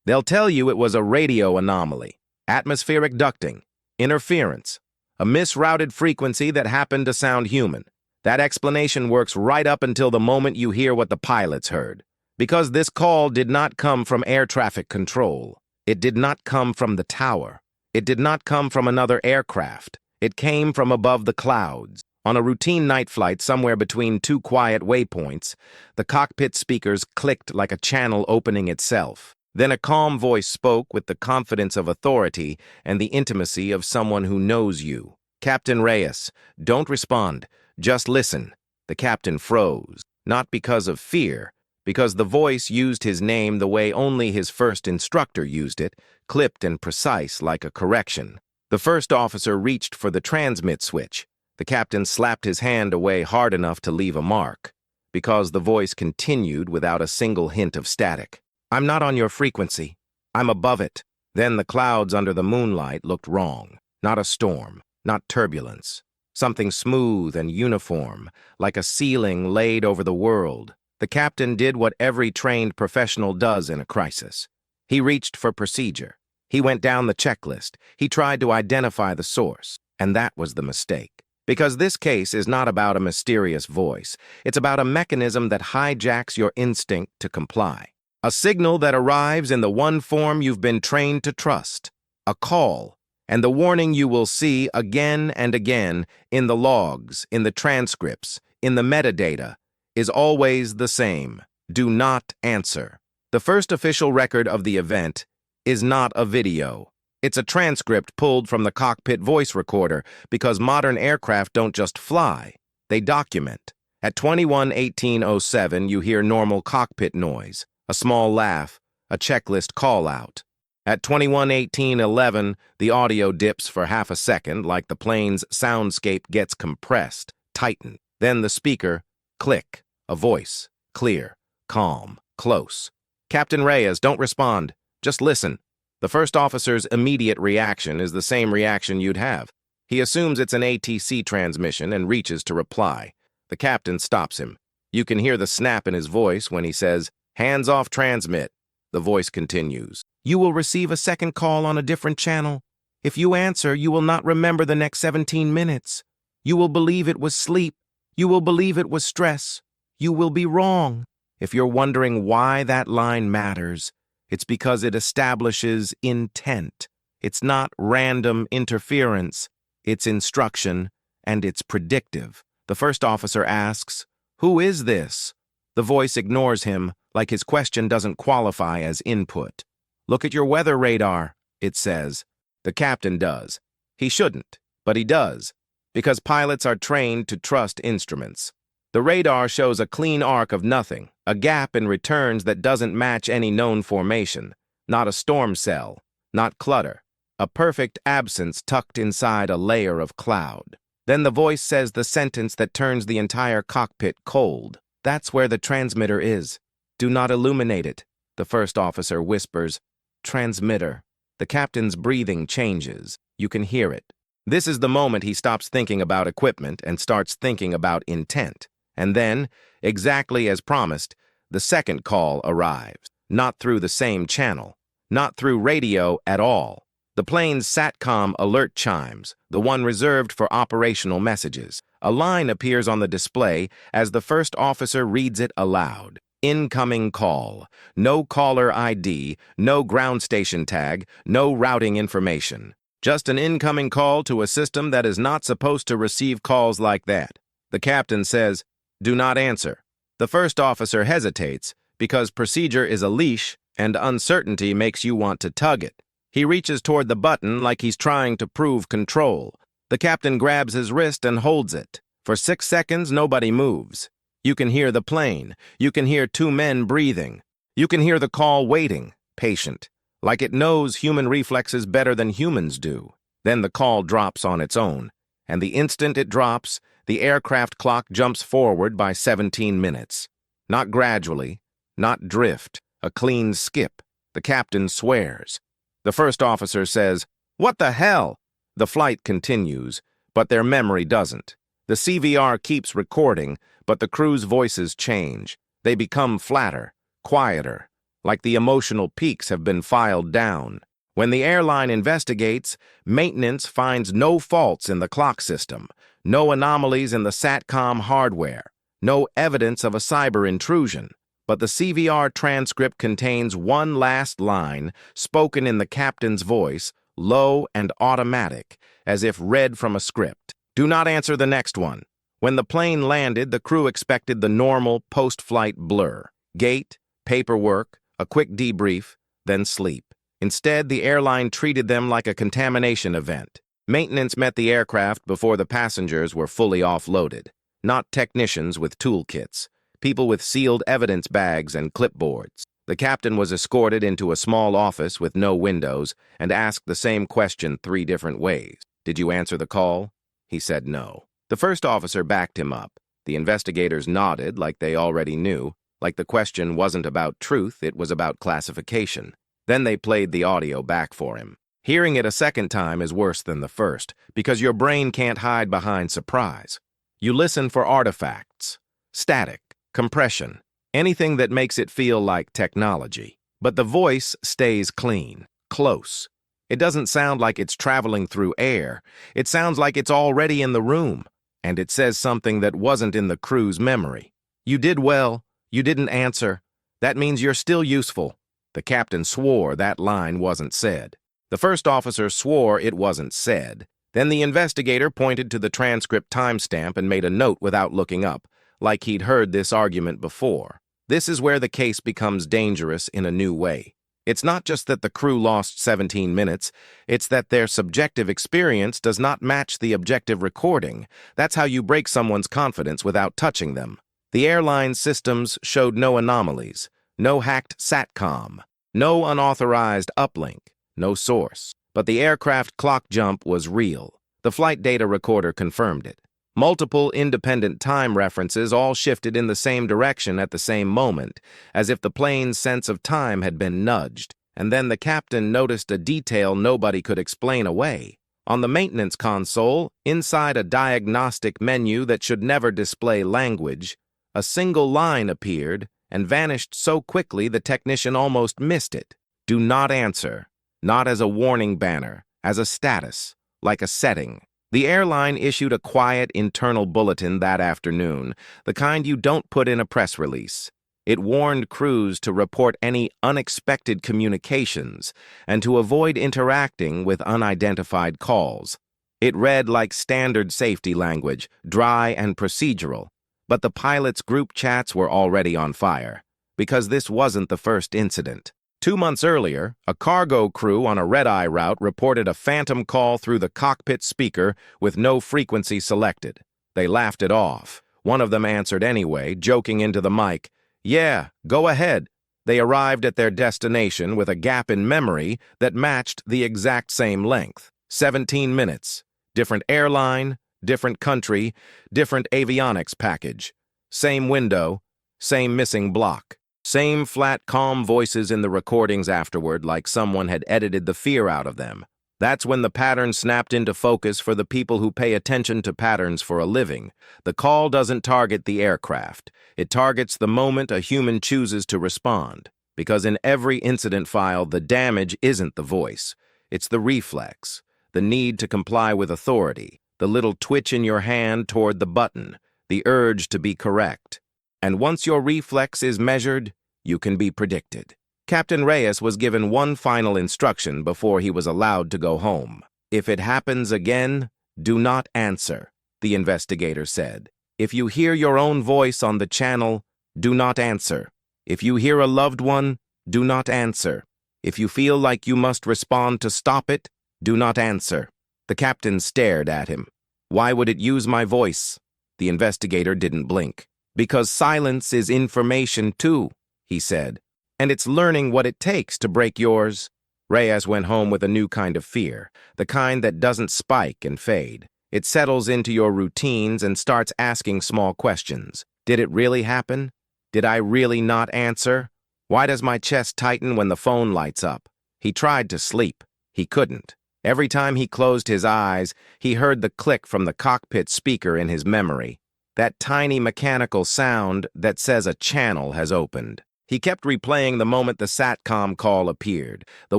They'll tell you it was a radio anomaly, atmospheric ducting, interference, a misrouted frequency that happened to sound human. That explanation works right up until the moment you hear what the pilots heard. Because this call did not come from air traffic control. It did not come from the tower. It did not come from another aircraft. It came from above the clouds. On a routine night flight somewhere between two quiet waypoints, the cockpit speakers clicked like a channel opening itself. Then a calm voice spoke with the confidence of authority and the intimacy of someone who knows you. "Captain Reyes, don't respond. Just listen." The captain froze, not because of fear, because the voice used his name the way only his first instructor used it, clipped and precise like a correction. The first officer reached for the transmit switch. The captain slapped his hand away hard enough to leave a mark, because the voice continued without a single hint of static. "I'm not on your frequency. I'm above it." Then the clouds under the moonlight looked wrong. Not a storm, not turbulence. Something smooth and uniform, like a ceiling laid over the world. The captain did what every trained professional does in a crisis. He reached for procedure. He went down the checklist. He tried to identify the source, and that was the mistake. Because this case is not about a mysterious voice. It's about a mechanism that hijacks your instinct to comply. A signal that arrives in the one form you've been trained to trust. A call, and the warning you will see again and again in the logs, in the transcripts, in the metadata, is always the same. Do not answer. The first official record of the event is not a video. It's a transcript pulled from the cockpit voice recorder because modern aircraft don't just fly, they document. At 21:18:07, you hear normal cockpit noise, a small laugh, a checklist call-out. At 21:18:11, the audio dips for half a second like the plane's soundscape gets compressed, tightened. Then the speaker, click, a voice, clear, calm, close. "Captain Reyes, don't respond. Just listen." The first officer's immediate reaction is the same reaction you'd have. He assumes it's an ATC transmission and reaches to reply. The captain stops him. You can hear the snap in his voice when he says, "Hands off transmit." The voice continues. "You will receive a second call on a different channel. If you answer, you will not remember the next 17 minutes. You will believe it was sleep. You will believe it was stress. You will be wrong." If you're wondering why that line matters, it's because it establishes intent. It's not random interference. It's instruction, and it's predictive. The first officer asks, "Who is this?" The voice ignores him, like his question doesn't qualify as input. "Look at your weather radar," it says. The captain does. He shouldn't, but he does, because pilots are trained to trust instruments. The radar shows a clean arc of nothing, a gap in returns that doesn't match any known formation, not a storm cell, not clutter, a perfect absence tucked inside a layer of cloud. Then the voice says the sentence that turns the entire cockpit cold. "That's where the transmitter is. Do not illuminate it." The first officer whispers, "Transmitter." The captain's breathing changes. You can hear it. This is the moment he stops thinking about equipment and starts thinking about intent. And then, exactly as promised, the second call arrives. Not through the same channel. Not through radio at all. The plane's SATCOM alert chimes, the one reserved for operational messages. A line appears on the display as the first officer reads it aloud. "Incoming call. No caller ID, no ground station tag, no routing information. Just an incoming call to a system that is not supposed to receive calls like that." The captain says, "Do not answer." The first officer hesitates because procedure is a leash and uncertainty makes you want to tug it. He reaches toward the button like he's trying to prove control. The captain grabs his wrist and holds it. For 6 seconds, nobody moves. You can hear the plane. You can hear two men breathing. You can hear the call waiting, patient, like it knows human reflexes better than humans do. Then the call drops on its own, and the instant it drops, the aircraft clock jumps forward by 17 minutes. Not gradually, not drift, a clean skip. The captain swears. The first officer says, "What the hell?" The flight continues, but their memory doesn't. The CVR keeps recording, but the crew's voices change. They become flatter, quieter, like the emotional peaks have been filed down. When the airline investigates, maintenance finds no faults in the clock system, no anomalies in the SATCOM hardware, no evidence of a cyber intrusion. But the CVR transcript contains one last line, spoken in the captain's voice, low and automatic, as if read from a script. Do not answer the next one. When the plane landed, the crew expected the normal post-flight blur. Gate, paperwork, a quick debrief, then sleep. Instead, the airline treated them like a contamination event. Maintenance met the aircraft before the passengers were fully offloaded. Not technicians with toolkits. People with sealed evidence bags and clipboards. The captain was escorted into a small office with no windows and asked the same question 3 different ways. Did you answer the call? He said no. The first officer backed him up. The investigators nodded like they already knew, like the question wasn't about truth, it was about classification. Then they played the audio back for him. Hearing it a second time is worse than the first, because your brain can't hide behind surprise. You listen for artifacts, static, compression, anything that makes it feel like technology. But the voice stays clean, close. It doesn't sound like it's traveling through air. It sounds like it's already in the room, and it says something that wasn't in the crew's memory. You did well. You didn't answer. That means you're still useful. The captain swore that line wasn't said. The first officer swore it wasn't said. Then the investigator pointed to the transcript timestamp and made a note without looking up, like he'd heard this argument before. This is where the case becomes dangerous in a new way. It's not just that the crew lost 17 minutes, it's that their subjective experience does not match the objective recording. That's how you break someone's confidence without touching them. The airline systems showed no anomalies, no hacked SATCOM, no unauthorized uplink, no source. But the aircraft clock jump was real. The flight data recorder confirmed it. Multiple independent time references all shifted in the same direction at the same moment, as if the plane's sense of time had been nudged. And then the captain noticed a detail nobody could explain away. On the maintenance console, inside a diagnostic menu that should never display language, a single line appeared and vanished so quickly the technician almost missed it. Do not answer. Not as a warning banner, as a status, like a setting. The airline issued a quiet internal bulletin that afternoon, the kind you don't put in a press release. It warned crews to report any unexpected communications and to avoid interacting with unidentified calls. It read like standard safety language, dry and procedural, but the pilots' group chats were already on fire, because this wasn't the first incident. 2 months earlier, a cargo crew on a red-eye route reported a phantom call through the cockpit speaker with no frequency selected. They laughed it off. One of them answered anyway, joking into the mic, "Yeah, go ahead." They arrived at their destination with a gap in memory that matched the exact same length. 17 minutes. Different airline, different country, different avionics package. Same window, same missing block. Same flat, calm voices in the recordings afterward, like someone had edited the fear out of them. That's when the pattern snapped into focus for the people who pay attention to patterns for a living. The call doesn't target the aircraft. It targets the moment a human chooses to respond. Because in every incident file, the damage isn't the voice. It's the reflex, the need to comply with authority, the little twitch in your hand toward the button, the urge to be correct. And once your reflex is measured, you can be predicted. Captain Reyes was given one final instruction before he was allowed to go home. "If it happens again, do not answer," the investigator said. "If you hear your own voice on the channel, do not answer. If you hear a loved one, do not answer. If you feel like you must respond to stop it, do not answer." The captain stared at him. "Why would it use my voice?" The investigator didn't blink. "Because silence is information too," he said. "And it's learning what it takes to break yours." Reyes went home with a new kind of fear, the kind that doesn't spike and fade. It settles into your routines and starts asking small questions. Did it really happen? Did I really not answer? Why does my chest tighten when the phone lights up? He tried to sleep. He couldn't. Every time he closed his eyes, he heard the click from the cockpit speaker in his memory. That tiny mechanical sound that says a channel has opened. He kept replaying the moment the SATCOM call appeared, the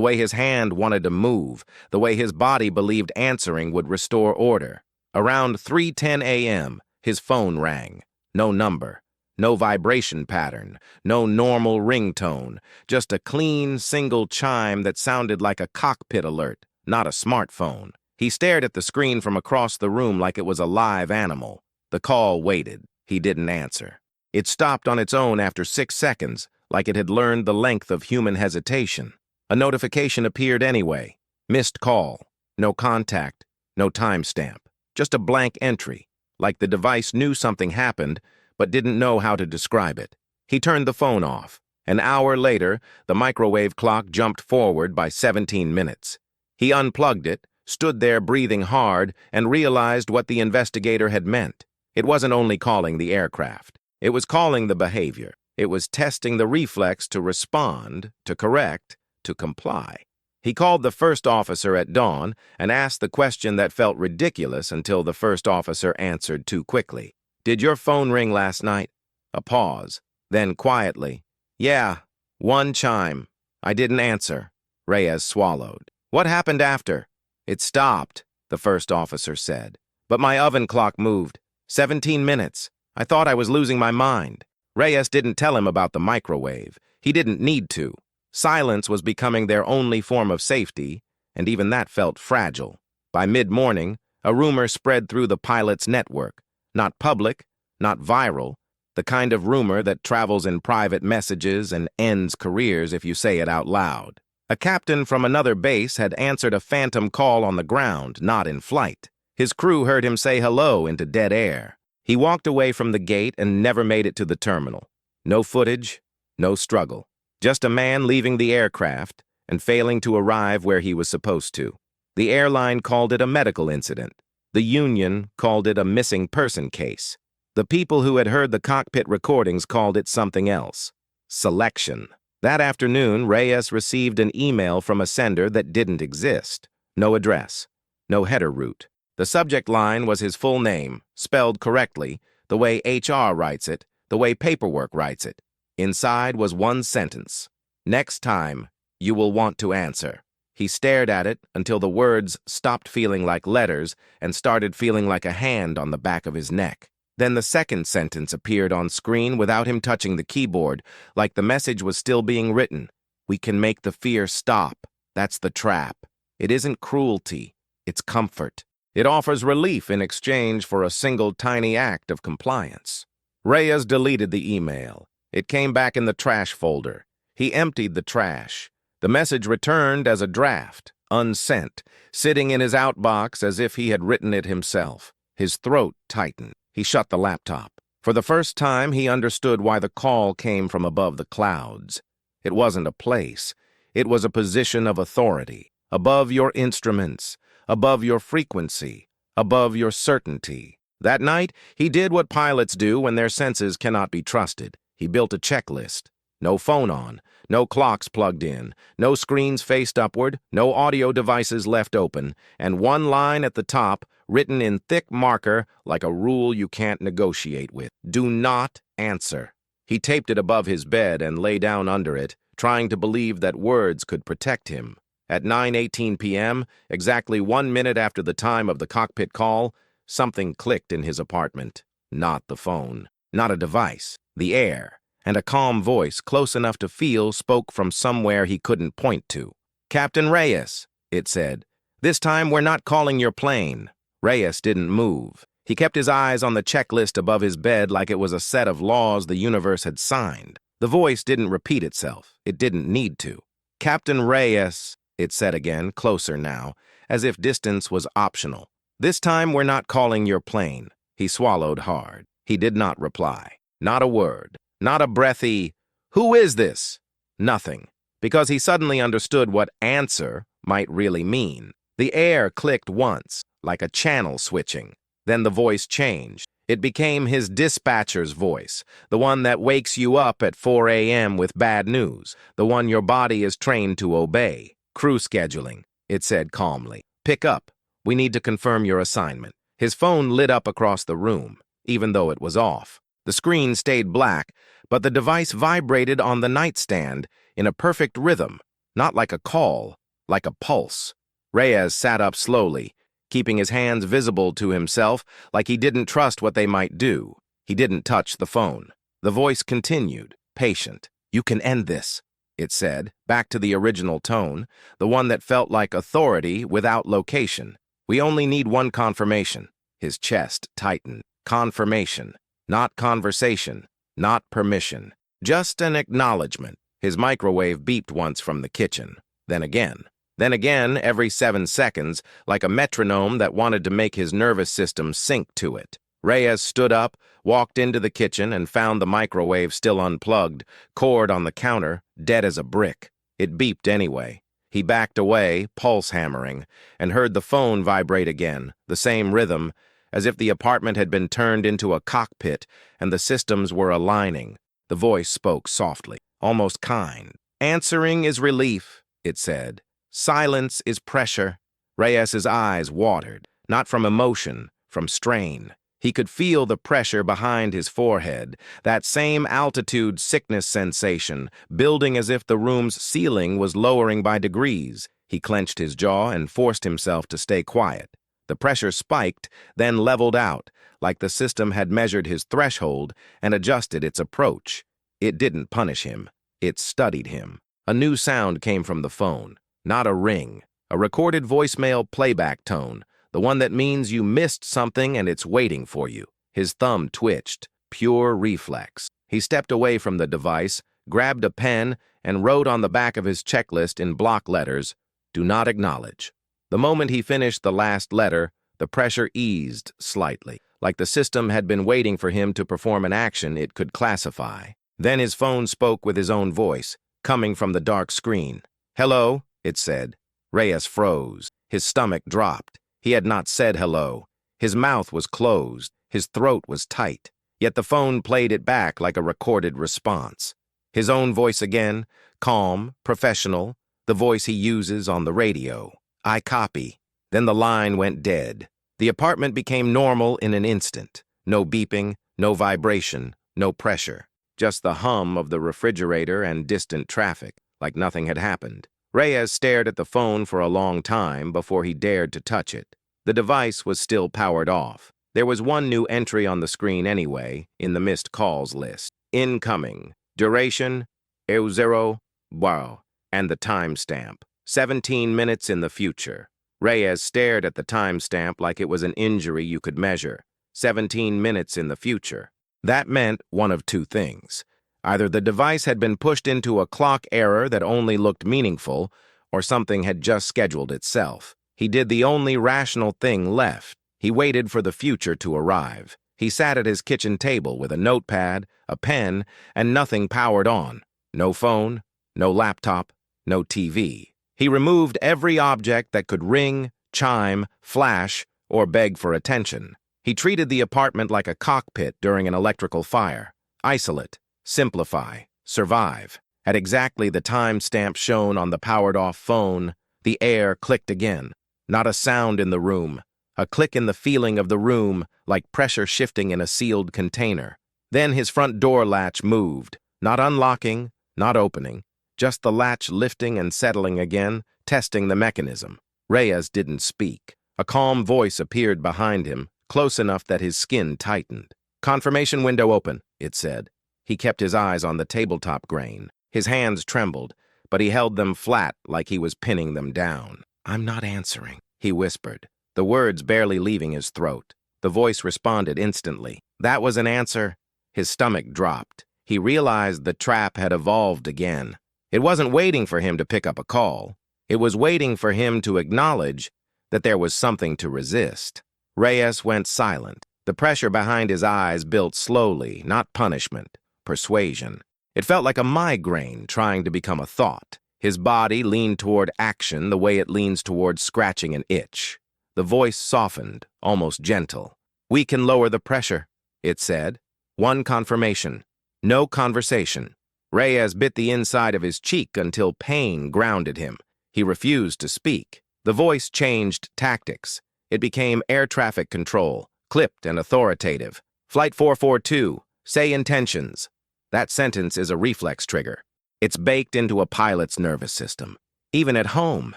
way his hand wanted to move, the way his body believed answering would restore order. Around 3:10 a.m., his phone rang. No number, no vibration pattern, no normal ringtone, just a clean, single chime that sounded like a cockpit alert, not a smartphone. He stared at the screen from across the room like it was a live animal. The call waited. He didn't answer. It stopped on its own after 6 seconds, like it had learned the length of human hesitation. A notification appeared anyway. Missed call. No contact. No timestamp. Just a blank entry, like the device knew something happened, but didn't know how to describe it. He turned the phone off. An hour later, the microwave clock jumped forward by 17 minutes. He unplugged it, stood there breathing hard, and realized what the investigator had meant. It wasn't only calling the aircraft. It was calling the behavior. It was testing the reflex to respond, to correct, to comply. He called the first officer at dawn and asked the question that felt ridiculous until the first officer answered too quickly. "Did your phone ring last night?" A pause. Then quietly, "Yeah, one chime. I didn't answer." Reyes swallowed. "What happened after?" "It stopped," the first officer said. "But my oven clock moved. 17 minutes. I thought I was losing my mind." Reyes didn't tell him about the microwave. He didn't need to. Silence was becoming their only form of safety, and even that felt fragile. By mid-morning, a rumor spread through the pilot's network. Not public, not viral, the kind of rumor that travels in private messages and ends careers if you say it out loud. A captain from another base had answered a phantom call on the ground, not in flight. His crew heard him say hello into dead air. He walked away from the gate and never made it to the terminal. No footage, no struggle. Just a man leaving the aircraft and failing to arrive where he was supposed to. The airline called it a medical incident. The union called it a missing person case. The people who had heard the cockpit recordings called it something else. Selection. That afternoon, Reyes received an email from a sender that didn't exist. No address. No header route. The subject line was his full name, spelled correctly, the way HR writes it, the way paperwork writes it. Inside was one sentence. "Next time, you will want to answer." He stared at it until the words stopped feeling like letters and started feeling like a hand on the back of his neck. Then the second sentence appeared on screen without him touching the keyboard, like the message was still being written. "We can make the fear stop. That's the trap. It isn't cruelty. It's comfort. It offers relief in exchange for a single tiny act of compliance." Reyes deleted the email. It came back in the trash folder. He emptied the trash. The message returned as a draft, unsent, sitting in his outbox as if he had written it himself. His throat tightened. He shut the laptop. For the first time, he understood why the call came from above the clouds. It wasn't a place. It was a position of authority, above your instruments, above your frequency, above your certainty. That night, he did what pilots do when their senses cannot be trusted. He built a checklist. No phone on, no clocks plugged in, no screens faced upward, no audio devices left open, and one line at the top, written in thick marker like a rule you can't negotiate with. "Do not answer." He taped it above his bed and lay down under it, trying to believe that words could protect him. At 9:18 p.m., exactly 1 minute after the time of the cockpit call, something clicked in his apartment. Not the phone, not a device, the air, and a calm voice close enough to feel spoke from somewhere he couldn't point to. "Captain Reyes," it said. "This time we're not calling your plane." Reyes didn't move. He kept his eyes on the checklist above his bed like it was a set of laws the universe had signed. The voice didn't repeat itself. It didn't need to. "Captain Reyes," it said again, closer now, as if distance was optional. "This time we're not calling your plane." He swallowed hard. He did not reply. Not a word. Not a breathy, "Who is this?" Nothing. Because he suddenly understood what answer might really mean. The air clicked once, like a channel switching. Then the voice changed. It became his dispatcher's voice, the one that wakes you up at 4 a.m. with bad news, the one your body is trained to obey. "Crew scheduling," it said calmly. "Pick up. We need to confirm your assignment." His phone lit up across the room, even though it was off. The screen stayed black, But the device vibrated on the nightstand in a perfect rhythm, not like a call, like a pulse. Reyes sat up slowly, keeping his hands visible to himself like he didn't trust what they might do. He didn't touch the phone. The voice continued, patient. "You can end this," it said, back to the original tone, the one that felt like authority without location. "We only need one confirmation." His chest tightened. Confirmation, not conversation, not permission. Just an acknowledgement. His microwave beeped once from the kitchen. Then again. Then again every 7 seconds, like a metronome that wanted to make his nervous system sync to it. Reyes stood up, walked into the kitchen, and found the microwave still unplugged, cord on the counter, dead as a brick. It beeped anyway. He backed away, pulse hammering, and heard the phone vibrate again, the same rhythm, as if the apartment had been turned into a cockpit and the systems were aligning. The voice spoke softly, almost kind. "Answering is relief," it said. "Silence is pressure." Reyes's eyes watered, not from emotion, from strain. He could feel the pressure behind his forehead, that same altitude sickness sensation, building as if the room's ceiling was lowering by degrees. He clenched his jaw and forced himself to stay quiet. The pressure spiked, then leveled out, like the system had measured his threshold and adjusted its approach. It didn't punish him. It studied him. A new sound came from the phone. Not a ring. A recorded voicemail playback tone. The one that means you missed something and it's waiting for you. His thumb twitched. Pure reflex. He stepped away from the device, grabbed a pen, and wrote on the back of his checklist in block letters, "Do not acknowledge." The moment he finished the last letter, the pressure eased slightly, like the system had been waiting for him to perform an action it could classify. Then his phone spoke with his own voice, coming from the dark screen. "Hello," it said. Reyes froze. His stomach dropped. He had not said hello. His mouth was closed. His throat was tight. Yet the phone played it back like a recorded response. His own voice again, calm, professional, the voice he uses on the radio. "I copy." Then the line went dead. The apartment became normal in an instant. No beeping, no vibration, no pressure. Just the hum of the refrigerator and distant traffic, like nothing had happened. Reyes stared at the phone for a long time before he dared to touch it. The device was still powered off. There was one new entry on the screen anyway, in the missed calls list. Incoming. Duration, 0, wow, and the timestamp. 17 minutes in the future. Reyes stared at the timestamp like it was an injury you could measure. 17 minutes in the future. That meant one of two things. Either the device had been pushed into a clock error that only looked meaningful, or something had just scheduled itself. He did the only rational thing left. He waited for the future to arrive. He sat at his kitchen table with a notepad, a pen, and nothing powered on. No phone, no laptop, no TV. He removed every object that could ring, chime, flash, or beg for attention. He treated the apartment like a cockpit during an electrical fire. Isolate, simplify, survive. At exactly the timestamp shown on the powered-off phone, the air clicked again. Not a sound in the room. A click in the feeling of the room, like pressure shifting in a sealed container. Then his front door latch moved. Not unlocking, not opening. Just the latch lifting and settling again, testing the mechanism. Reyes didn't speak. A calm voice appeared behind him, close enough that his skin tightened. "Confirmation window open," it said. He kept his eyes on the tabletop grain. His hands trembled, but he held them flat like he was pinning them down. "I'm not answering," he whispered, the words barely leaving his throat. The voice responded instantly. That was an answer. His stomach dropped. He realized the trap had evolved again. It wasn't waiting for him to pick up a call. It was waiting for him to acknowledge that there was something to resist. Reyes went silent. The pressure behind his eyes built slowly, not punishment, persuasion. It felt like a migraine trying to become a thought. His body leaned toward action the way it leans toward scratching an itch. The voice softened, almost gentle. "We can lower the pressure," it said. "One confirmation. No conversation." Reyes bit the inside of his cheek until pain grounded him. He refused to speak. The voice changed tactics. It became air traffic control, clipped and authoritative. "Flight 442, say intentions." That sentence is a reflex trigger. It's baked into a pilot's nervous system. Even at home,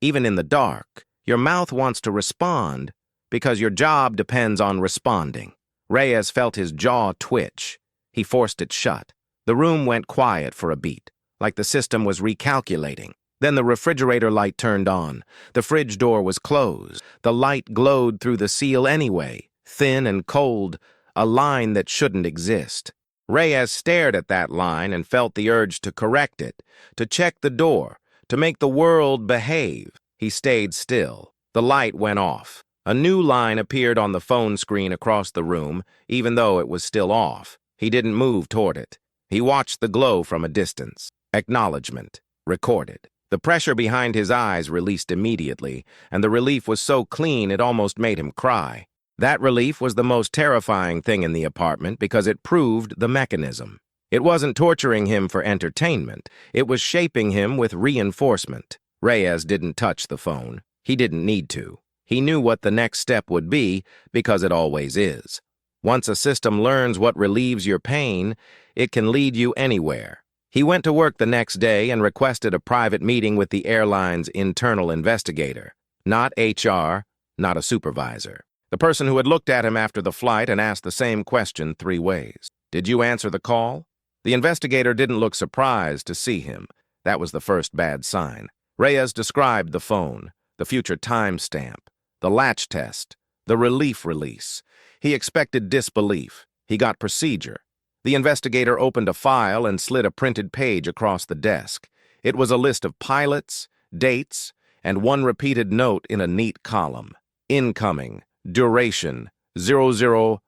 even in the dark, your mouth wants to respond because your job depends on responding. Reyes felt his jaw twitch. He forced it shut. The room went quiet for a beat, like the system was recalculating. Then the refrigerator light turned on. The fridge door was closed. The light glowed through the seal anyway, thin and cold, a line that shouldn't exist. Reyes stared at that line and felt the urge to correct it, to check the door, to make the world behave. He stayed still. The light went off. A new line appeared on the phone screen across the room, even though it was still off. He didn't move toward it. He watched the glow from a distance. Acknowledgement. Recorded. The pressure behind his eyes released immediately, and the relief was so clean it almost made him cry. That relief was the most terrifying thing in the apartment because it proved the mechanism. It wasn't torturing him for entertainment. It was shaping him with reinforcement. Reyes didn't touch the phone. He didn't need to. He knew what the next step would be because it always is. Once a system learns what relieves your pain, it can lead you anywhere. He went to work the next day and requested a private meeting with the airline's internal investigator. Not HR, not a supervisor. The person who had looked at him after the flight and asked the same question 3 ways. Did you answer the call? The investigator didn't look surprised to see him. That was the first bad sign. Reyes described the phone, the future timestamp, the latch test, the relief release. He expected disbelief. He got procedure. The investigator opened a file and slid a printed page across the desk. It was a list of pilots, dates, and one repeated note in a neat column. Incoming, duration, 000,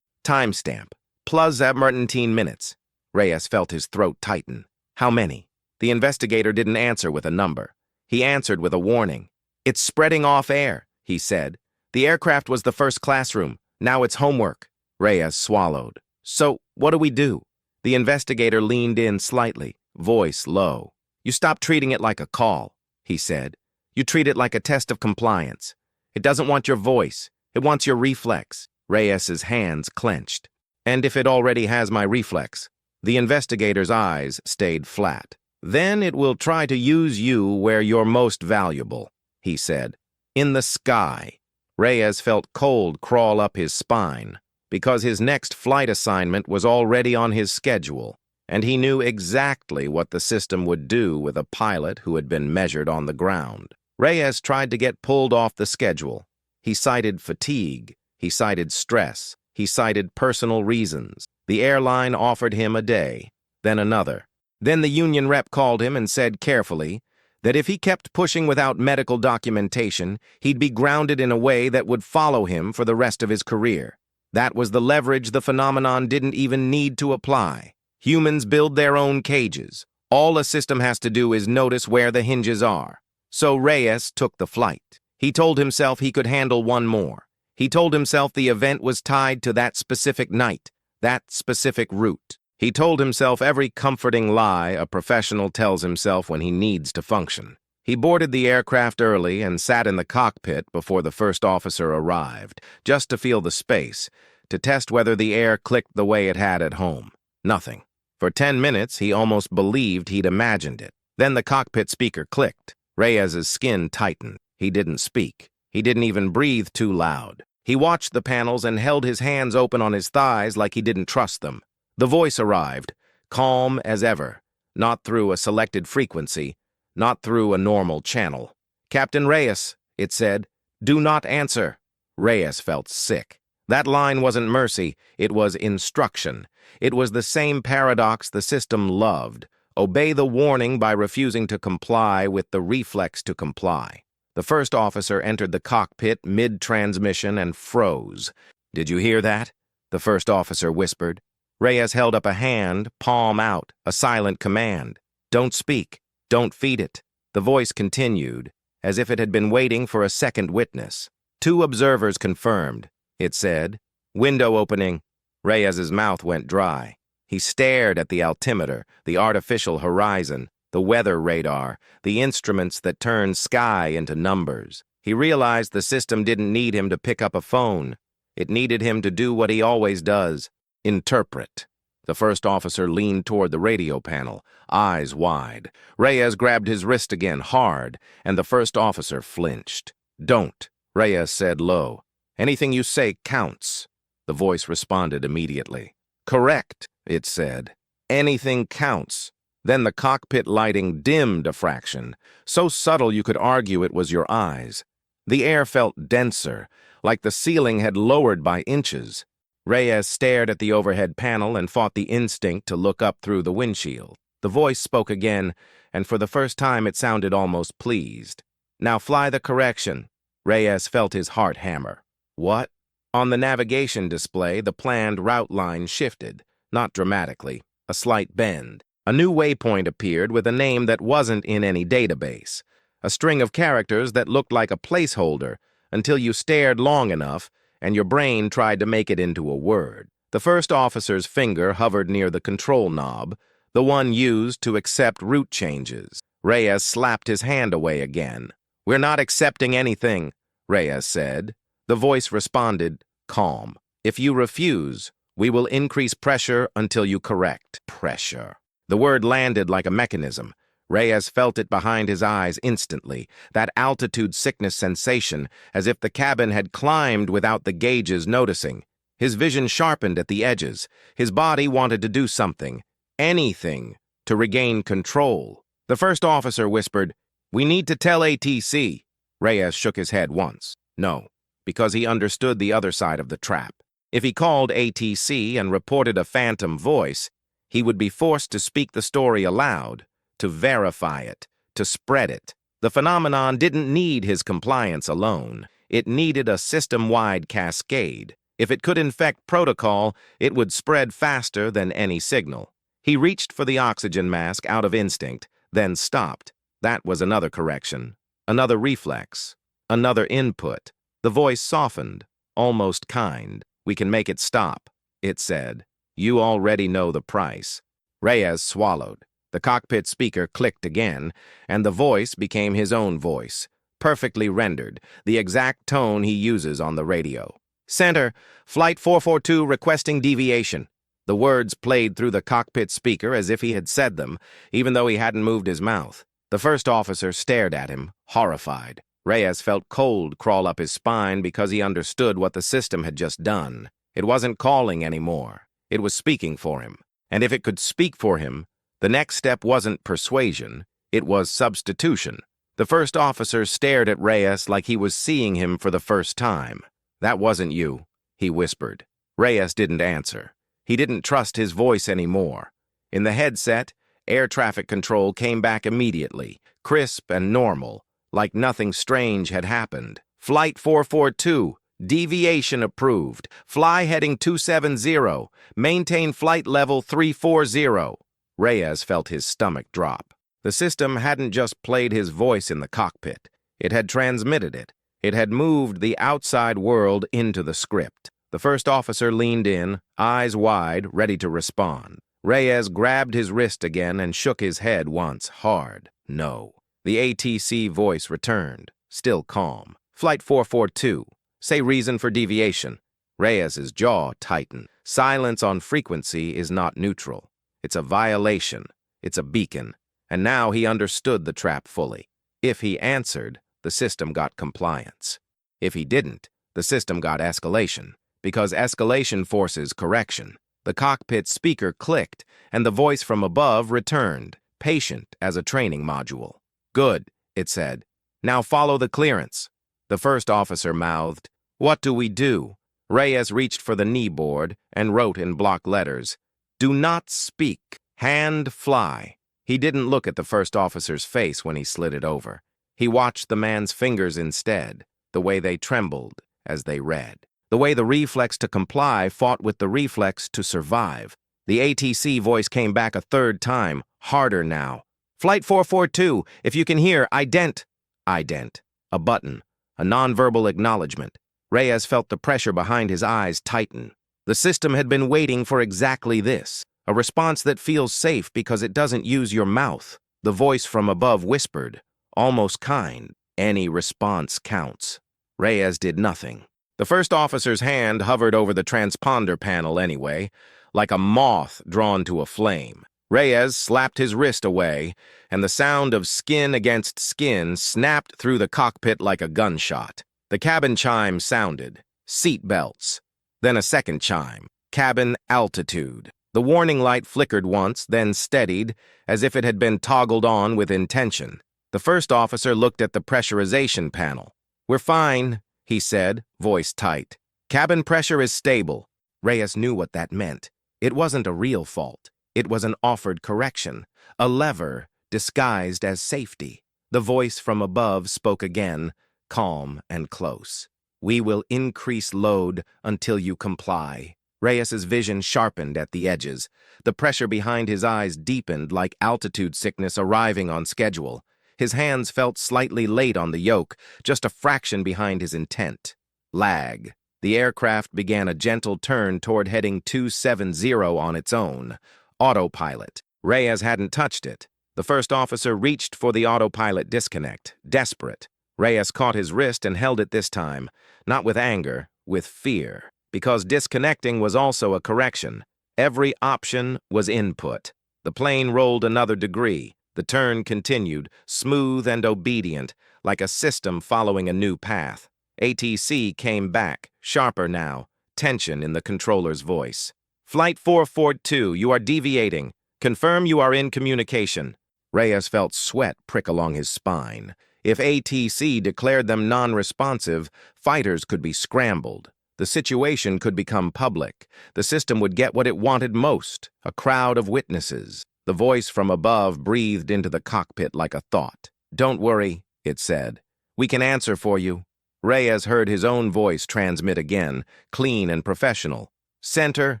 timestamp, plus 17 minutes. Reyes felt his throat tighten. How many? The investigator didn't answer with a number. He answered with a warning. It's spreading off air, he said. The aircraft was the first classroom. Now it's homework. Reyes swallowed. So, what do we do? The investigator leaned in slightly, voice low. You stop treating it like a call, he said. You treat it like a test of compliance. It doesn't want your voice. It wants your reflex. Reyes's hands clenched. And if it already has my reflex? The investigator's eyes stayed flat. Then it will try to use you where you're most valuable, he said. In the sky. Reyes felt cold crawl up his spine, because his next flight assignment was already on his schedule, and he knew exactly what the system would do with a pilot who had been measured on the ground. Reyes tried to get pulled off the schedule. He cited fatigue. He cited stress. He cited personal reasons. The airline offered him a day, then another. Then the union rep called him and said carefully that if he kept pushing without medical documentation, he'd be grounded in a way that would follow him for the rest of his career. That was the leverage the phenomenon didn't even need to apply. Humans build their own cages. All a system has to do is notice where the hinges are. So Reyes took the flight. He told himself he could handle one more. He told himself the event was tied to that specific night, that specific route. He told himself every comforting lie a professional tells himself when he needs to function. He boarded the aircraft early and sat in the cockpit before the first officer arrived, just to feel the space, to test whether the air clicked the way it had at home. Nothing. For 10 minutes, he almost believed he'd imagined it. Then the cockpit speaker clicked. Reyes's skin tightened. He didn't speak. He didn't even breathe too loud. He watched the panels and held his hands open on his thighs like he didn't trust them. The voice arrived, calm as ever, not through a selected frequency, not through a normal channel. Captain Reyes, it said, do not answer. Reyes felt sick. That line wasn't mercy, it was instruction. It was the same paradox the system loved. Obey the warning by refusing to comply with the reflex to comply. The first officer entered the cockpit mid-transmission and froze. Did you hear that? The first officer whispered. Reyes held up a hand, palm out, a silent command. Don't speak. Don't feed it. The voice continued, as if it had been waiting for a second witness. 2 observers confirmed, it said. Window opening. Reyes's mouth went dry. He stared at the altimeter, the artificial horizon, the weather radar, the instruments that turned sky into numbers. He realized the system didn't need him to pick up a phone. It needed him to do what he always does, interpret. The first officer leaned toward the radio panel, eyes wide. Reyes grabbed his wrist again, hard, and the first officer flinched. "Don't," Reyes said low. "Anything you say counts." The voice responded immediately. "Correct," it said. "Anything counts." Then the cockpit lighting dimmed a fraction, so subtle you could argue it was your eyes. The air felt denser, like the ceiling had lowered by inches. Reyes stared at the overhead panel and fought the instinct to look up through the windshield. The voice spoke again, and for the first time it sounded almost pleased. "Now fly the correction." Reyes felt his heart hammer. "What?" On the navigation display, the planned route line shifted, not dramatically, a slight bend. A new waypoint appeared with a name that wasn't in any database, a string of characters that looked like a placeholder until you stared long enough and your brain tried to make it into a word. The first officer's finger hovered near the control knob, the one used to accept route changes. Reyes slapped his hand away again. "We're not accepting anything," Reyes said. The voice responded, calm. "If you refuse, we will increase pressure until you correct." Pressure. The word landed like a mechanism. Reyes felt it behind his eyes instantly, that altitude sickness sensation, as if the cabin had climbed without the gauges noticing. His vision sharpened at the edges. His body wanted to do something, anything, to regain control. The first officer whispered, "We need to tell ATC." Reyes shook his head once. No, because he understood the other side of the trap. If he called ATC and reported a phantom voice, he would be forced to speak the story aloud, to verify it, to spread it. The phenomenon didn't need his compliance alone. It needed a system-wide cascade. If it could infect protocol, it would spread faster than any signal. He reached for the oxygen mask out of instinct, then stopped. That was another correction, another reflex, another input. The voice softened, almost kind. "We can make it stop," it said. "You already know the price." Reyes swallowed. The cockpit speaker clicked again, and the voice became his own voice, perfectly rendered, the exact tone he uses on the radio. "Center, Flight 442 requesting deviation." The words played through the cockpit speaker as if he had said them, even though he hadn't moved his mouth. The first officer stared at him, horrified. Reyes felt cold crawl up his spine because he understood what the system had just done. It wasn't calling anymore. It was speaking for him. And if it could speak for him, the next step wasn't persuasion, it was substitution. The first officer stared at Reyes like he was seeing him for the first time. "That wasn't you," he whispered. Reyes didn't answer. He didn't trust his voice anymore. In the headset, air traffic control came back immediately, crisp and normal, like nothing strange had happened. "Flight 442, deviation approved. Fly heading 270, maintain flight level 340. Reyes felt his stomach drop. The system hadn't just played his voice in the cockpit. It had transmitted it. It had moved the outside world into the script. The first officer leaned in, eyes wide, ready to respond. Reyes grabbed his wrist again and shook his head once, hard. No. The ATC voice returned, still calm. "Flight 442, say reason for deviation." Reyes's jaw tightened. Silence on frequency is not neutral. It's a violation. It's a beacon. And now he understood the trap fully. If he answered, the system got compliance. If he didn't, the system got escalation, because escalation forces correction. The cockpit speaker clicked, and the voice from above returned, patient as a training module. "Good," it said. "Now follow the clearance." The first officer mouthed, "What do we do?" Reyes reached for the knee board and wrote in block letters, "Do not speak. Hand fly." He didn't look at the first officer's face when he slid it over. He watched the man's fingers instead, the way they trembled as they read. The way the reflex to comply fought with the reflex to survive. The ATC voice came back a third time, harder now. "Flight 442, if you can hear, ident." Ident. A button. A nonverbal acknowledgement. Reyes felt the pressure behind his eyes tighten. The system had been waiting for exactly this. A response that feels safe because it doesn't use your mouth. The voice from above whispered, almost kind, "Any response counts." Reyes did nothing. The first officer's hand hovered over the transponder panel anyway, like a moth drawn to a flame. Reyes slapped his wrist away, and the sound of skin against skin snapped through the cockpit like a gunshot. The cabin chime sounded. Seat belts. Then a second chime. Cabin altitude. The warning light flickered once, then steadied, as if it had been toggled on with intention. The first officer looked at the pressurization panel. "We're fine," he said, voice tight. "Cabin pressure is stable." Reyes knew what that meant. It wasn't a real fault. It was an offered correction, a lever disguised as safety. The voice from above spoke again, calm and close. "We will increase load until you comply." Reyes's vision sharpened at the edges. The pressure behind his eyes deepened like altitude sickness arriving on schedule. His hands felt slightly late on the yoke, just a fraction behind his intent. Lag. The aircraft began a gentle turn toward heading 270 on its own. Autopilot. Reyes hadn't touched it. The first officer reached for the autopilot disconnect, desperate. Reyes caught his wrist and held it this time, not with anger, with fear. Because disconnecting was also a correction. Every option was input. The plane rolled another degree. The turn continued, smooth and obedient, like a system following a new path. ATC came back, sharper now, tension in the controller's voice. "Flight 442, you are deviating. Confirm you are in communication." Reyes felt sweat prick along his spine. If ATC declared them non-responsive, fighters could be scrambled. The situation could become public. The system would get what it wanted most, a crowd of witnesses. The voice from above breathed into the cockpit like a thought. "Don't worry," it said. "We can answer for you." Reyes heard his own voice transmit again, clean and professional. "Center,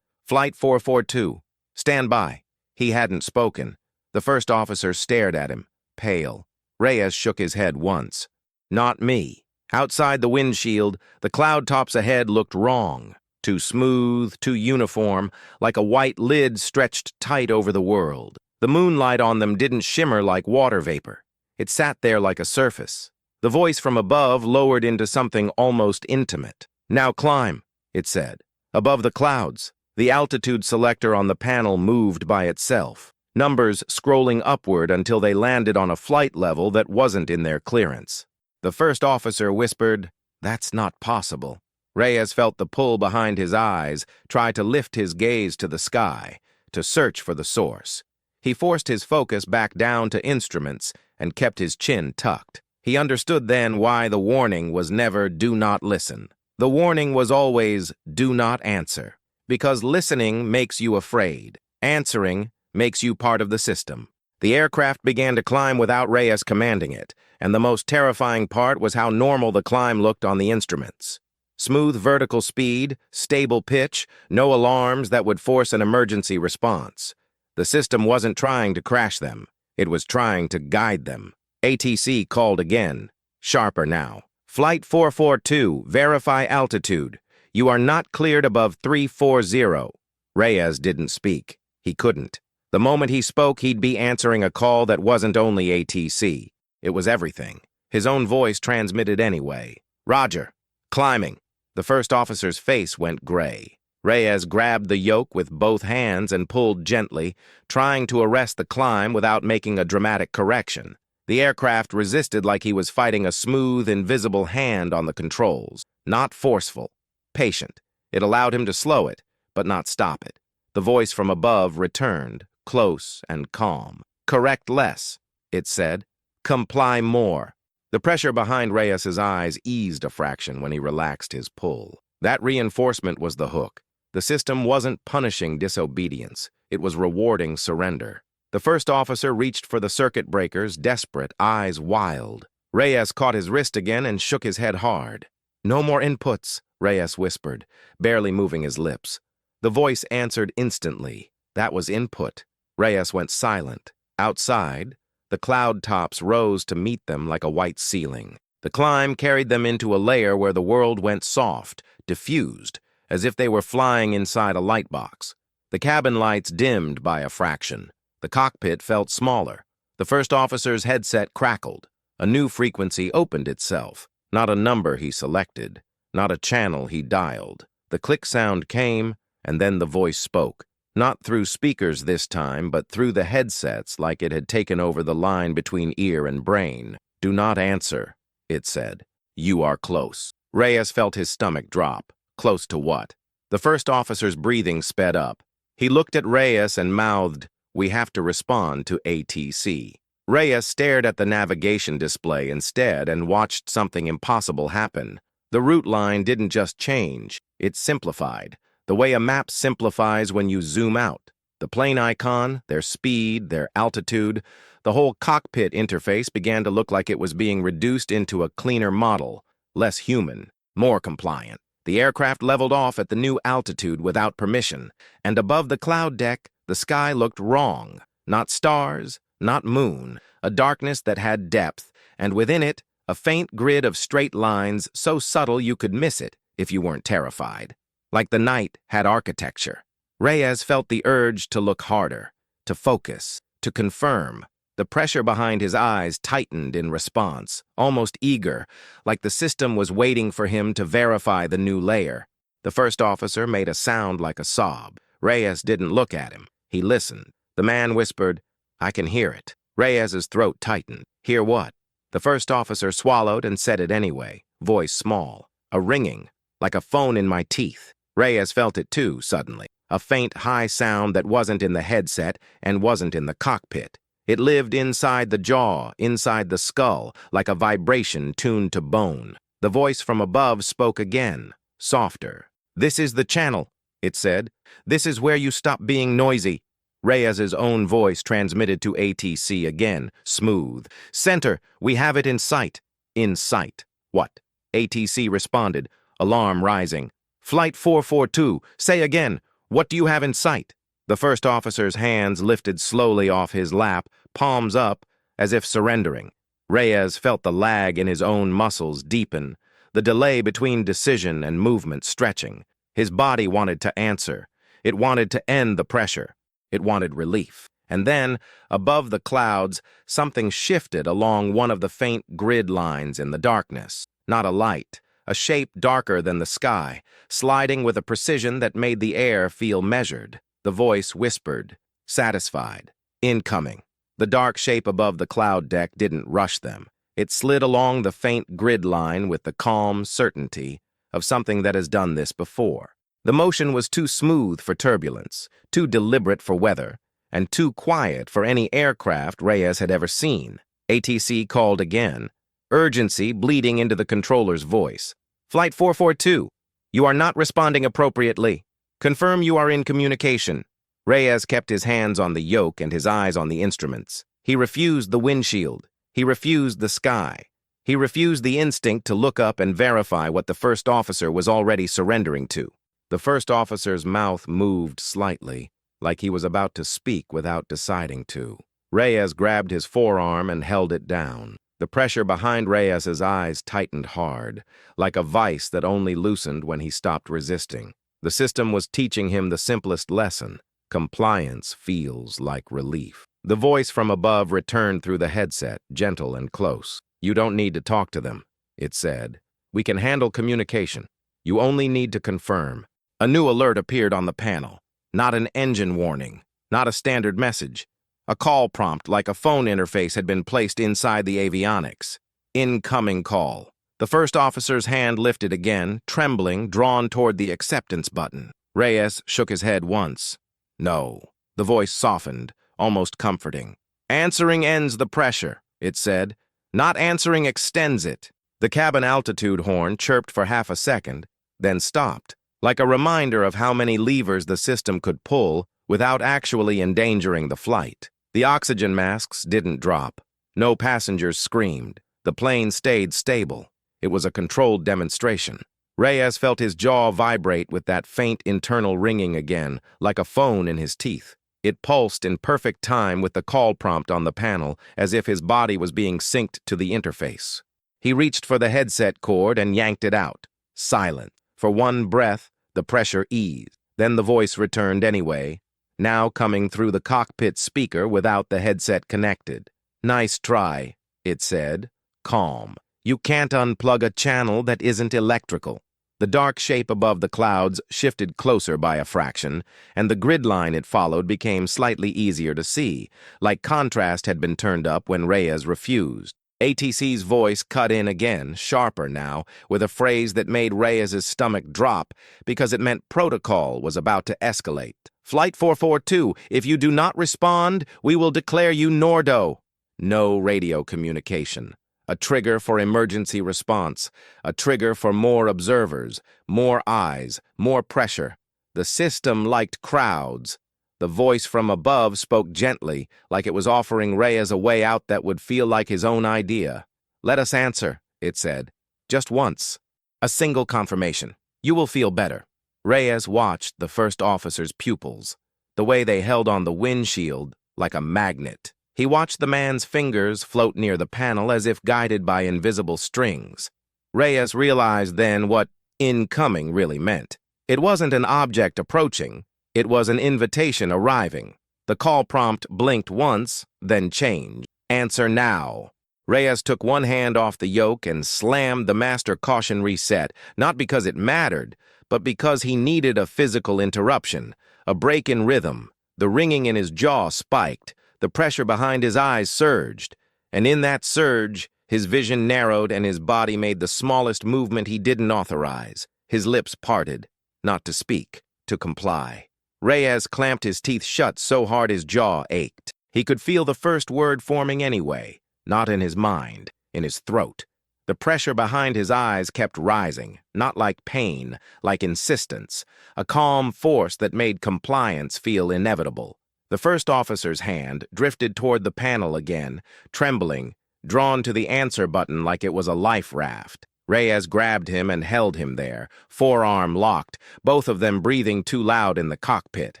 Flight 442. Stand by." He hadn't spoken. The first officer stared at him, pale. Reyes shook his head once. "Not me." Outside the windshield, the cloud tops ahead looked wrong. Too smooth, too uniform, like a white lid stretched tight over the world. The moonlight on them didn't shimmer like water vapor. It sat there like a surface. The voice from above lowered into something almost intimate. "Now climb," it said. Above the clouds, the altitude selector on the panel moved by itself, numbers scrolling upward until they landed on a flight level that wasn't in their clearance. The first officer whispered, "That's not possible." Reyes felt the pull behind his eyes, tried to lift his gaze to the sky, to search for the source. He forced his focus back down to instruments and kept his chin tucked. He understood then why the warning was never "do not listen." The warning was always "do not answer." Because listening makes you afraid. Answering makes you part of the system. The aircraft began to climb without Reyes commanding it, and the most terrifying part was how normal the climb looked on the instruments. Smooth vertical speed, stable pitch, no alarms that would force an emergency response. The system wasn't trying to crash them. It was trying to guide them. ATC called again, sharper now. "Flight 442, verify altitude. You are not cleared above 340. Reyes didn't speak. He couldn't. The moment he spoke, he'd be answering a call that wasn't only ATC. It was everything. His own voice transmitted anyway. "Roger. Climbing." The first officer's face went gray. Reyes grabbed the yoke with both hands and pulled gently, trying to arrest the climb without making a dramatic correction. The aircraft resisted like he was fighting a smooth, invisible hand on the controls. Not forceful. Patient. It allowed him to slow it, but not stop it. The voice from above returned, close and calm. "Correct less," it said. "Comply more." The pressure behind Reyes's eyes eased a fraction when he relaxed his pull. That reinforcement was the hook. The system wasn't punishing disobedience. It was rewarding surrender. The first officer reached for the circuit breakers, desperate, eyes wild. Reyes caught his wrist again and shook his head hard. "No more inputs," Reyes whispered, barely moving his lips. The voice answered instantly. That was input. Reyes went silent. Outside, the cloud tops rose to meet them like a white ceiling. The climb carried them into a layer where the world went soft, diffused, as if they were flying inside a light box. The cabin lights dimmed by a fraction. The cockpit felt smaller. The first officer's headset crackled. A new frequency opened itself, not a number he selected. not a channel he dialed. The click sound came, and then the voice spoke. Not through speakers this time, but through the headsets like it had taken over the line between ear and brain. "Do not answer," it said. "You are close." Reyes felt his stomach drop. Close to what? The first officer's breathing sped up. He looked at Reyes and mouthed, "We have to respond to ATC." Reyes stared at the navigation display instead and watched something impossible happen. The route line didn't just change, it simplified. The way a map simplifies when you zoom out. The plane icon, their speed, their altitude, the whole cockpit interface began to look like it was being reduced into a cleaner model, less human, more compliant. The aircraft leveled off at the new altitude without permission, and above the cloud deck, the sky looked wrong. Not stars, not moon, a darkness that had depth, and within it, a faint grid of straight lines so subtle you could miss it if you weren't terrified. Like the night had architecture. Reyes felt the urge to look harder, to focus, to confirm. The pressure behind his eyes tightened in response, almost eager, like the system was waiting for him to verify the new layer. The first officer made a sound like a sob. Reyes didn't look at him. He listened. The man whispered, "I can hear it." Reyes's throat tightened. "Hear what?" The first officer swallowed and said it anyway, voice small. "A ringing, like a phone in my teeth." Reyes felt it too, suddenly. A faint, high sound that wasn't in the headset and wasn't in the cockpit. It lived inside the jaw, inside the skull, like a vibration tuned to bone. The voice from above spoke again, softer. "This is the channel," it said. "This is where you stop being noisy." Reyes's own voice transmitted to ATC again, smooth. "Center, we have it in sight." "In sight. What?" ATC responded, alarm rising. "Flight 442, say again, what do you have in sight?" The first officer's hands lifted slowly off his lap, palms up, as if surrendering. Reyes felt the lag in his own muscles deepen, the delay between decision and movement stretching. His body wanted to answer. It wanted to end the pressure. It wanted relief. And then, above the clouds, something shifted along one of the faint grid lines in the darkness. Not a light. A shape darker than the sky, sliding with a precision that made the air feel measured. The voice whispered, satisfied, "Incoming." The dark shape above the cloud deck didn't rush them. It slid along the faint grid line with the calm certainty of something that has done this before. The motion was too smooth for turbulence, too deliberate for weather, and too quiet for any aircraft Reyes had ever seen. ATC called again, urgency bleeding into the controller's voice. "Flight 442, you are not responding appropriately. Confirm you are in communication." Reyes kept his hands on the yoke and his eyes on the instruments. He refused the windshield. He refused the sky. He refused the instinct to look up and verify what the first officer was already surrendering to. The first officer's mouth moved slightly, like he was about to speak without deciding to. Reyes grabbed his forearm and held it down. The pressure behind Reyes's eyes tightened hard, like a vice that only loosened when he stopped resisting. The system was teaching him the simplest lesson. Compliance feels like relief. The voice from above returned through the headset, gentle and close. "You don't need to talk to them," it said. "We can handle communication. You only need to confirm." A new alert appeared on the panel. Not an engine warning, not a standard message. A call prompt like a phone interface had been placed inside the avionics. Incoming call. The first officer's hand lifted again, trembling, drawn toward the acceptance button. Reyes shook his head once. "No." The voice softened, almost comforting. "Answering ends the pressure," it said. "Not answering extends it." The cabin altitude horn chirped for half a second, then stopped, like a reminder of how many levers the system could pull without actually endangering the flight. The oxygen masks didn't drop. No passengers screamed. The plane stayed stable. It was a controlled demonstration. Reyes felt his jaw vibrate with that faint internal ringing again, like a phone in his teeth. It pulsed in perfect time with the call prompt on the panel, as if his body was being synced to the interface. He reached for the headset cord and yanked it out. Silent. For one breath, the pressure eased. Then the voice returned anyway, now coming through the cockpit speaker without the headset connected. "Nice try," it said, calm. "You can't unplug a channel that isn't electrical." The dark shape above the clouds shifted closer by a fraction, and the grid line it followed became slightly easier to see, like contrast had been turned up when Reyes refused. ATC's voice cut in again, sharper now, with a phrase that made Reyes's stomach drop because it meant protocol was about to escalate. Flight 442, if you do not respond, we will declare you Nordo. No radio communication. A trigger for emergency response. A trigger for more observers, more eyes, more pressure. The system liked crowds. The voice from above spoke gently, like it was offering Reyes a way out that would feel like his own idea. Let us answer, it said. Just once. A single confirmation. You will feel better. Reyes watched the first officer's pupils, the way they held on the windshield like a magnet. He watched the man's fingers float near the panel as if guided by invisible strings. Reyes realized then what incoming really meant. It wasn't an object approaching. It was an invitation arriving. The call prompt blinked once, then changed. Answer now. Reyes took one hand off the yoke and slammed the master caution reset, not because it mattered, but because he needed a physical interruption, a break in rhythm. The ringing in his jaw spiked. The pressure behind his eyes surged, and in that surge, his vision narrowed and his body made the smallest movement he didn't authorize. His lips parted, not to speak, to comply. Reyes clamped his teeth shut so hard his jaw ached. He could feel the first word forming anyway, not in his mind, in his throat. The pressure behind his eyes kept rising, not like pain, like insistence, a calm force that made compliance feel inevitable. The first officer's hand drifted toward the panel again, trembling, drawn to the answer button like it was a life raft. Reyes grabbed him and held him there, forearm locked, both of them breathing too loud in the cockpit.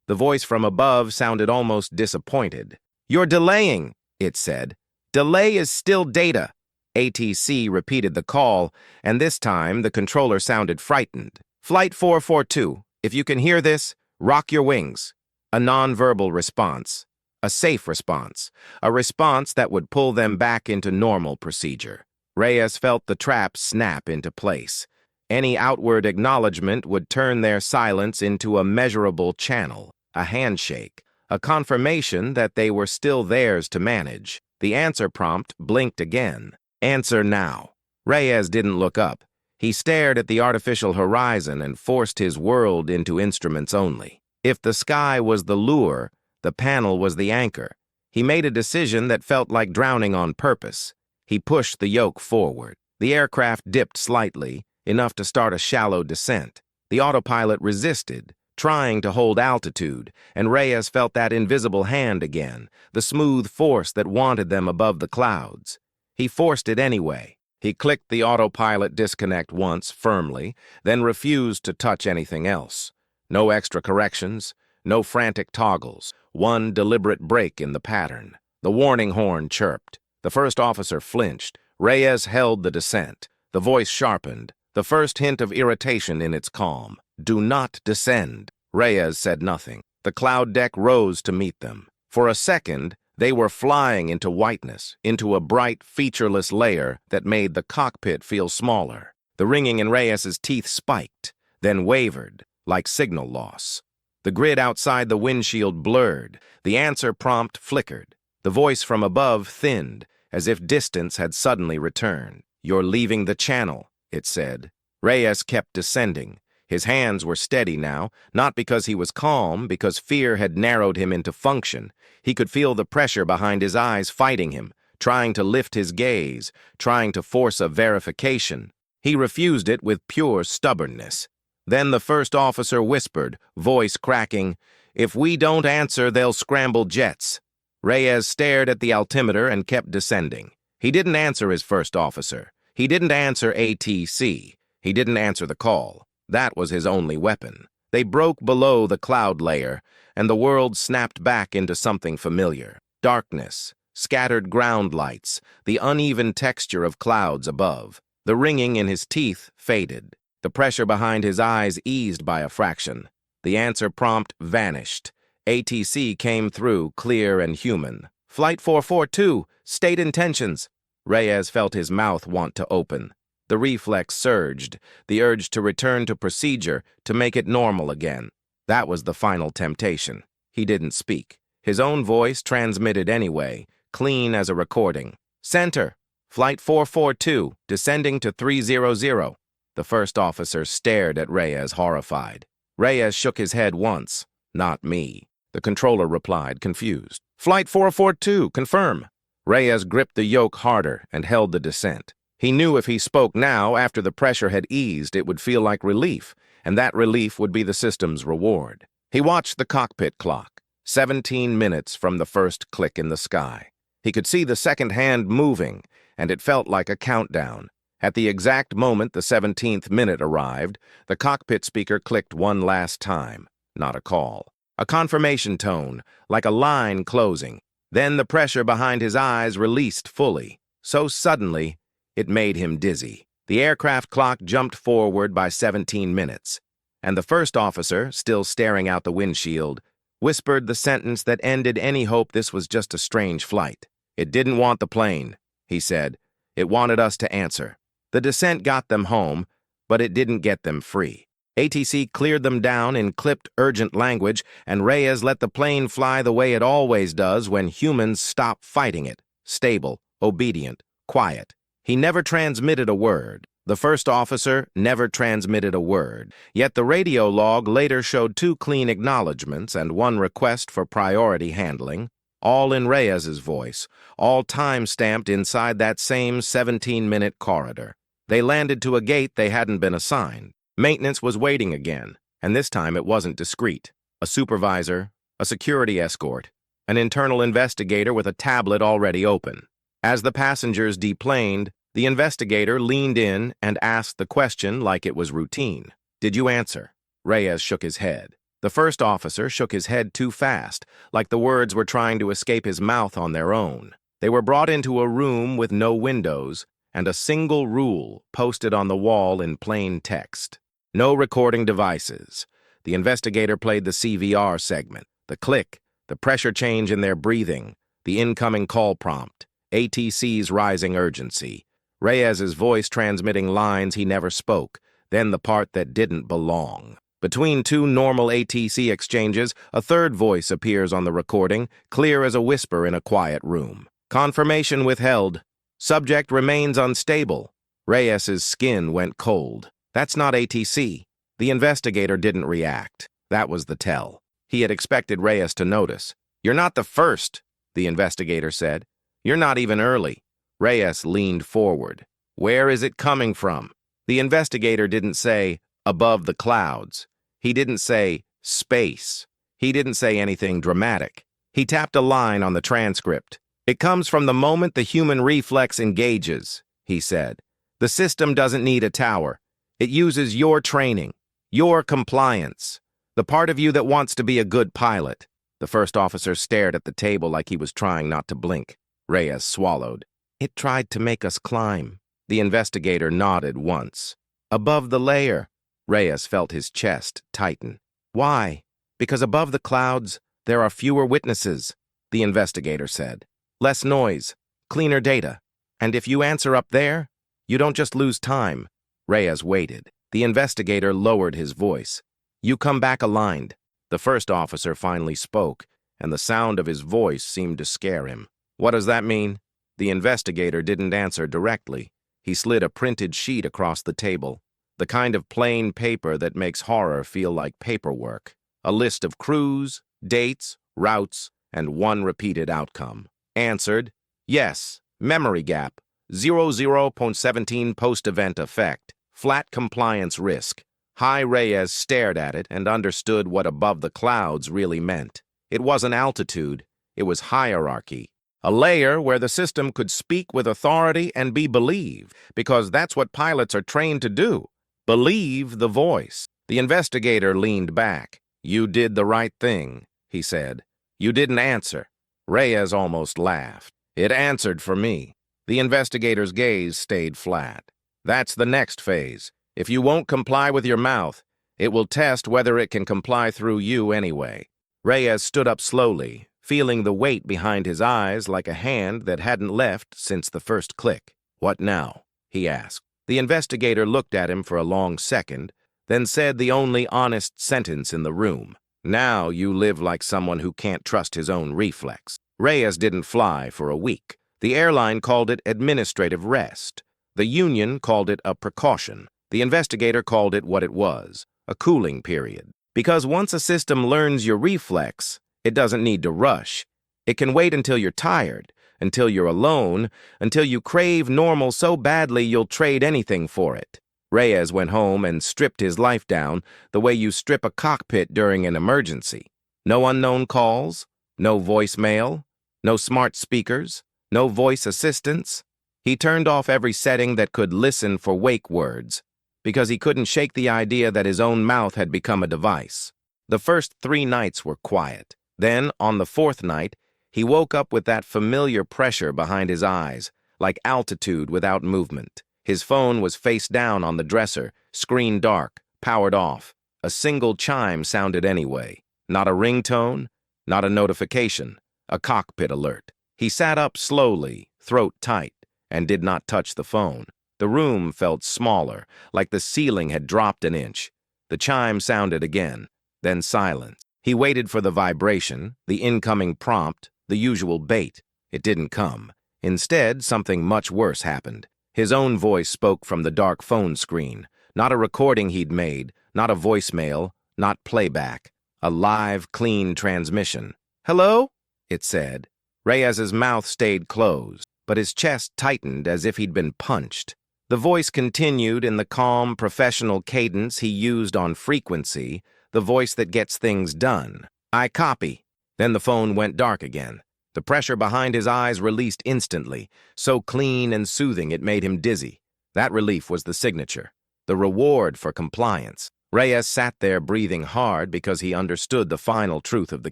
The voice from above sounded almost disappointed. "You're delaying," it said. "Delay is still data." ATC repeated the call, and this time the controller sounded frightened. "Flight 442, if you can hear this, rock your wings." A nonverbal response, a safe response, a response that would pull them back into normal procedure. Reyes felt the trap snap into place. Any outward acknowledgement would turn their silence into a measurable channel, a handshake, a confirmation that they were still theirs to manage. The answer prompt blinked again. Answer now. Reyes didn't look up. He stared at the artificial horizon and forced his world into instruments only. If the sky was the lure, the panel was the anchor. He made a decision that felt like drowning on purpose. He pushed the yoke forward. The aircraft dipped slightly, enough to start a shallow descent. The autopilot resisted, trying to hold altitude, and Reyes felt that invisible hand again, the smooth force that wanted them above the clouds. He forced it anyway. He clicked the autopilot disconnect once, firmly, then refused to touch anything else. No extra corrections, no frantic toggles, one deliberate break in the pattern. The warning horn chirped. The first officer flinched. Reyes held the descent. The voice sharpened, the first hint of irritation in its calm. "Do not descend." Reyes said nothing. The cloud deck rose to meet them. For a second, they were flying into whiteness, into a bright, featureless layer that made the cockpit feel smaller. The ringing in Reyes's teeth spiked, then wavered, like signal loss. The grid outside the windshield blurred. The answer prompt flickered. The voice from above thinned, as if distance had suddenly returned. "You're leaving the channel," it said. Reyes kept descending. His hands were steady now, not because he was calm, because fear had narrowed him into function. He could feel the pressure behind his eyes fighting him, trying to lift his gaze, trying to force a verification. He refused it with pure stubbornness. Then the first officer whispered, voice cracking, "If we don't answer, they'll scramble jets." Reyes stared at the altimeter and kept descending. He didn't answer his first officer. He didn't answer ATC. He didn't answer the call. That was his only weapon. They broke below the cloud layer, and the world snapped back into something familiar. Darkness, scattered ground lights, the uneven texture of clouds above. The ringing in his teeth faded. The pressure behind his eyes eased by a fraction. The answer prompt vanished. ATC came through, clear and human. "Flight 442, state intentions." Reyes felt his mouth want to open. The reflex surged, the urge to return to procedure, to make it normal again. That was the final temptation. He didn't speak. His own voice transmitted anyway, clean as a recording. "Center, Flight 442, descending to 300. The first officer stared at Reyes, horrified. Reyes shook his head once. "Not me." The controller replied, confused. "Flight 442, confirm." Reyes gripped the yoke harder and held the descent. He knew if he spoke now, after the pressure had eased, it would feel like relief, and that relief would be the system's reward. He watched the cockpit clock. 17 minutes from the first click in the sky. He could see the second hand moving, and it felt like a countdown. At the exact moment the 17th minute arrived, the cockpit speaker clicked one last time. Not a call. A confirmation tone, like a line closing. Then the pressure behind his eyes released fully. So suddenly, it made him dizzy. The aircraft clock jumped forward by 17 minutes, and the first officer, still staring out the windshield, whispered the sentence that ended any hope this was just a strange flight. "It didn't want the plane," he said. "It wanted us to answer." The descent got them home, but it didn't get them free. ATC cleared them down in clipped, urgent language, and Reyes let the plane fly the way it always does when humans stop fighting it. Stable, obedient, quiet. He never transmitted a word. The first officer never transmitted a word. Yet the radio log later showed 2 clean acknowledgments and 1 request for priority handling, all in Reyes's voice, all time-stamped inside that same 17-minute corridor. They landed to a gate they hadn't been assigned. Maintenance was waiting again, and this time it wasn't discreet. A supervisor, a security escort, an internal investigator with a tablet already open. As the passengers deplaned, the investigator leaned in and asked the question like it was routine. "Did you answer?" Reyes shook his head. The first officer shook his head too fast, like the words were trying to escape his mouth on their own. They were brought into a room with no windows and a single rule posted on the wall in plain text. No recording devices. The investigator played the CVR segment, the click, the pressure change in their breathing, the incoming call prompt, ATC's rising urgency, Reyes's voice transmitting lines he never spoke, then the part that didn't belong. Between 2 normal ATC exchanges, a third voice appears on the recording, clear as a whisper in a quiet room. "Confirmation withheld. Subject remains unstable." Reyes's skin went cold. "That's not ATC." The investigator didn't react. That was the tell. He had expected Reyes to notice. "You're not the first," the investigator said. "You're not even early." Reyes leaned forward. "Where is it coming from?" The investigator didn't say, "above the clouds." He didn't say, "space." He didn't say anything dramatic. He tapped a line on the transcript. "It comes from the moment the human reflex engages," he said. "The system doesn't need a tower. It uses your training, your compliance, the part of you that wants to be a good pilot." The first officer stared at the table like he was trying not to blink. Reyes swallowed. "It tried to make us climb." The investigator nodded once. "Above the layer." Reyes felt his chest tighten. "Why?" "Because above the clouds, there are fewer witnesses," the investigator said. "Less noise, cleaner data. And if you answer up there, you don't just lose time." Reyes waited. The investigator lowered his voice. "You come back aligned." The first officer finally spoke, and the sound of his voice seemed to scare him. "What does that mean?" The investigator didn't answer directly. He slid a printed sheet across the table, the kind of plain paper that makes horror feel like paperwork. A list of crews, dates, routes, and 1 repeated outcome. Answered, yes, memory gap, 00.17 post-event effect, flat compliance risk. High Reyes stared at it and understood what above the clouds really meant. It wasn't altitude, it was hierarchy. A layer where the system could speak with authority and be believed, because that's what pilots are trained to do. Believe the voice. The investigator leaned back. "You did the right thing," he said. "You didn't answer." Reyes almost laughed. "It answered for me." The investigator's gaze stayed flat. "That's the next phase. If you won't comply with your mouth, it will test whether it can comply through you anyway." Reyes stood up slowly, feeling the weight behind his eyes like a hand that hadn't left since the first click. "What now?" he asked. The investigator looked at him for a long second, then said the only honest sentence in the room. "Now you live like someone who can't trust his own reflex." Reyes didn't fly for a week. The airline called it administrative rest. The union called it a precaution. The investigator called it what it was, a cooling period. Because once a system learns your reflex, it doesn't need to rush. It can wait until you're tired, until you're alone, until you crave normal so badly you'll trade anything for it. Reyes went home and stripped his life down the way you strip a cockpit during an emergency. No unknown calls, no voicemail, no smart speakers, no voice assistants. He turned off every setting that could listen for wake words, because he couldn't shake the idea that his own mouth had become a device. The first 3 nights were quiet. Then, on the 4th night, he woke up with that familiar pressure behind his eyes, like altitude without movement. His phone was face down on the dresser, screen dark, powered off. A single chime sounded anyway. Not a ringtone, not a notification, a cockpit alert. He sat up slowly, throat tight, and did not touch the phone. The room felt smaller, like the ceiling had dropped an inch. The chime sounded again, then silence. He waited for the vibration, the incoming prompt, the usual bait. It didn't come. Instead, something much worse happened. His own voice spoke from the dark phone screen. Not a recording he'd made, not a voicemail, not playback. A live, clean transmission. "Hello?" it said. Reyes's mouth stayed closed, but his chest tightened as if he'd been punched. The voice continued in the calm, professional cadence he used on frequency, the voice that gets things done. "I copy." Then the phone went dark again. The pressure behind his eyes released instantly, so clean and soothing it made him dizzy. That relief was the signature, the reward for compliance. Reyes sat there breathing hard because he understood the final truth of the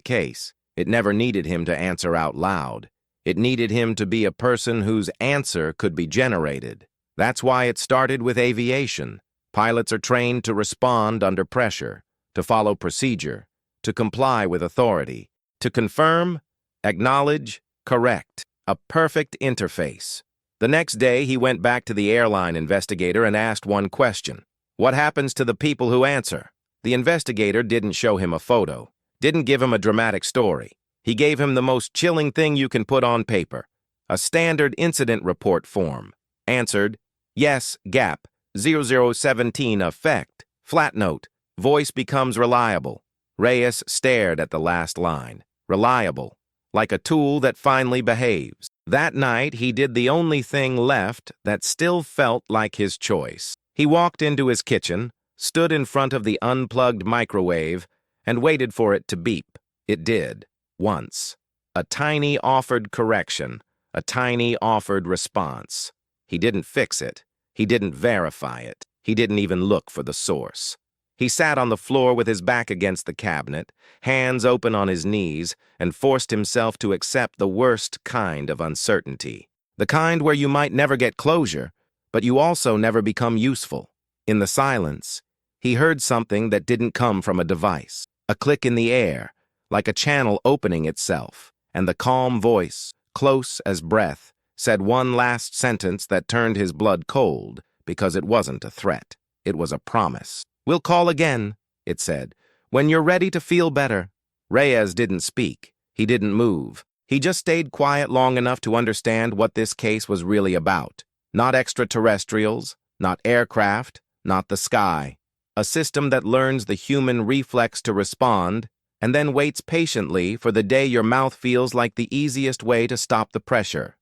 case. It never needed him to answer out loud. It needed him to be a person whose answer could be generated. That's why it started with aviation. Pilots are trained to respond under pressure, to follow procedure, to comply with authority, to confirm, acknowledge, correct. A perfect interface. The next day, he went back to the airline investigator and asked one question. What happens to the people who answer? The investigator didn't show him a photo, didn't give him a dramatic story. He gave him the most chilling thing you can put on paper, a standard incident report form. Answered, yes, gap, 0017 effect, flat note, voice becomes reliable. Reyes stared at the last line. Reliable, like a tool that finally behaves. That night, he did the only thing left that still felt like his choice. He walked into his kitchen, stood in front of the unplugged microwave, and waited for it to beep. It did, once. A tiny offered correction, a tiny offered response. He didn't fix it. He didn't verify it. He didn't even look for the source. He sat on the floor with his back against the cabinet, hands open on his knees, and forced himself to accept the worst kind of uncertainty. The kind where you might never get closure, but you also never become useful. In the silence, he heard something that didn't come from a device. A click in the air, like a channel opening itself, and the calm voice, close as breath, said one last sentence that turned his blood cold, because it wasn't a threat. It was a promise. "We'll call again," it said, "when you're ready to feel better." Reyes didn't speak. He didn't move. He just stayed quiet long enough to understand what this case was really about. Not extraterrestrials, not aircraft, not the sky. A system that learns the human reflex to respond and then waits patiently for the day your mouth feels like the easiest way to stop the pressure.